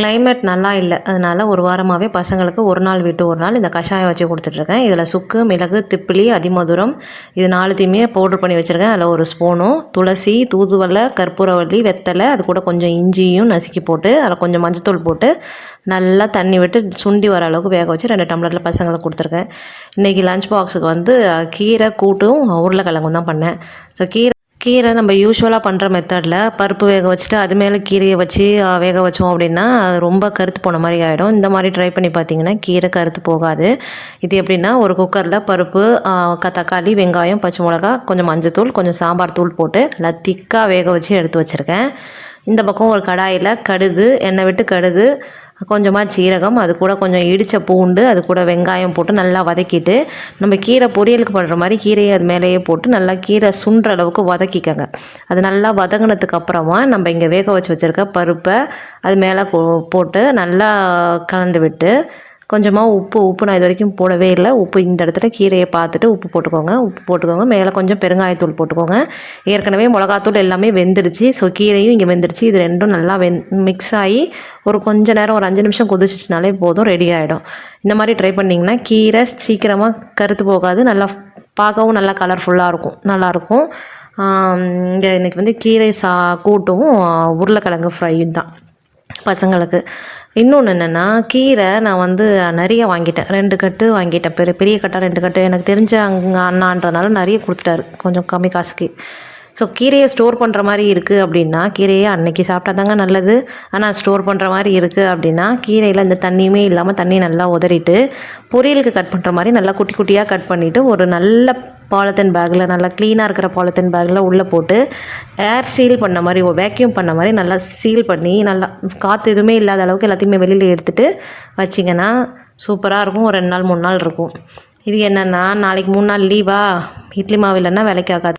Climate நல்லா இல்லை, அதனால் ஒரு வாரமாகவே பசங்களுக்கு ஒரு நாள் விட்டு ஒரு நாள் இந்த கஷாயம் வச்சு கொடுத்துட்ருக்கேன். இதில் சுக்கு, மிளகு, திப்பிலி, அதிமதுரம் இது 4த்தையுமே பவுட்ரு பண்ணி வச்சுருக்கேன். அதில் ஒரு ஸ்பூனும் துளசி, தூதுவளை, கற்பூரவள்ளி, வெத்தலை, அது கூட கொஞ்சம் இஞ்சியும் நசுக்கி போட்டு அதில் கொஞ்சம் மஞ்சத்தூள் போட்டு நல்லா தண்ணி விட்டு சுண்டி வர அளவுக்கு வேக வச்சு 2 டம்ளரில் பசங்களுக்கு கொடுத்துருக்கேன். இன்றைக்கி லஞ்ச் பாக்ஸுக்கு வந்து கீரை கூட்டும் உருளைக்கிழங்கும் தான் பண்ணேன். ஸோ கீரை நம்ம யூஸ்வலாக பண்ணுற மெத்தடில் பருப்பு வேக வச்சுட்டு அது மேலே கீரையை வச்சு வேக வச்சோம் அப்படின்னா அது ரொம்ப கருத்து போன மாதிரி ஆகிடும். இந்த மாதிரி ட்ரை பண்ணி பார்த்தீங்கன்னா கீரை கருத்து போகாது. இது எப்படின்னா, ஒரு குக்கரில் பருப்பு, தக்காளி, வெங்காயம், பச்சை மிளகா, கொஞ்சம் மஞ்சத்தூள், கொஞ்சம் சாம்பார் தூள் போட்டு நல்லா திக்காக வேக வச்சு எடுத்து வச்சுருக்கேன். இந்த பக்கம் ஒரு கடாயில் கடுகு, எண்ணெய் விட்டு கடுகு, கொஞ்சமாக சீரகம், அது கூட கொஞ்சம் இடித்த பூண்டு, அது கூட வெங்காயம் போட்டு நல்லா வதக்கிட்டு, நம்ம கீரை பொரியலுக்கு பண்ணுற மாதிரி கீரையை அது மேலேயே போட்டு நல்லா கீரை சுண்டுற அளவுக்கு வதக்கிக்கோங்க. அது நல்லா வதங்கினதுக்கு அப்புறமா நம்ம இங்கே வேக வச்சு வச்சுருக்க பருப்பை அது மேலே போட்டு நல்லா கலந்து விட்டு, கொஞ்சமாக உப்பு நான் இது வரைக்கும் போடவே இல்லை. உப்பு இந்த இடத்துல கீரையை பார்த்துட்டு உப்பு போட்டுக்கோங்க. மேலே கொஞ்சம் பெருங்காயத்தூள் போட்டுக்கோங்க. ஏற்கனவே மிளகாத்தூள் எல்லாமே வெந்துடுச்சு. ஸோ கீரையும் இங்கே வெந்துடுச்சு. இது ரெண்டும் நல்லா மிக்ஸ் ஆகி ஒரு கொஞ்ச நேரம், ஒரு 5 நிமிஷம் கொதிச்சிச்சுனாலே போதும், ரெடி ஆகிடும். இந்த மாதிரி ட்ரை பண்ணிங்கன்னா கீரை சீக்கிரமாக கருத்து போகாது, நல்லா பார்க்கவும் நல்லா கலர்ஃபுல்லாக இருக்கும், நல்லாயிருக்கும். இங்கே இன்றைக்கி வந்து கீரை கூட்டும் உருளைக்கிழங்கு ஃப்ரையும் தான் பசங்களுக்கு. இன்னொன்று என்னென்னா, கீரை நான் வந்து நிறைய வாங்கிட்டேன். 2 கட்டு வாங்கிட்டேன். பெரிய கட்டாக 2 கட்டு. எனக்கு தெரிஞ்ச அண்ணான்றனால நிறைய கொடுத்துட்டாரு கொஞ்சம் கம்மி காசுக்கு. ஸோ கீரையை ஸ்டோர் பண்ணுற மாதிரி இருக்குது அப்படின்னா, கீரையை அன்றைக்கி சாப்பிட்டா தாங்க நல்லது. ஆனால் ஸ்டோர் பண்ணுற மாதிரி இருக்குது அப்படின்னா, கீரையில் இந்த தண்ணியுமே இல்லாமல் தண்ணி நல்லா உதறிட்டு பொரியலுக்கு கட் பண்ணுற மாதிரி நல்லா குட்டி குட்டியாக கட் பண்ணிவிட்டு ஒரு நல்ல பாலித்தீன் பேக்கில், நல்லா க்ளீனாக இருக்கிற பாலித்தீன் பேக்கில் உள்ளே போட்டு ஏர் சீல் பண்ண மாதிரி, வேக்யூம் பண்ண மாதிரி நல்லா சீல் பண்ணி, நல்லா காற்று எதுவுமே இல்லாத அளவுக்கு எல்லாத்தையுமே வெளியில் எடுத்துகிட்டு வச்சிங்கன்னா சூப்பராக இருக்கும். ஒரு 2 நாள் 3 நாள் இருக்கும். இது என்னென்னா, நாளைக்கு 3 நாள் லீவா, இட்லி மாவு இல்லைன்னா வேலைக்கு ஆகாது.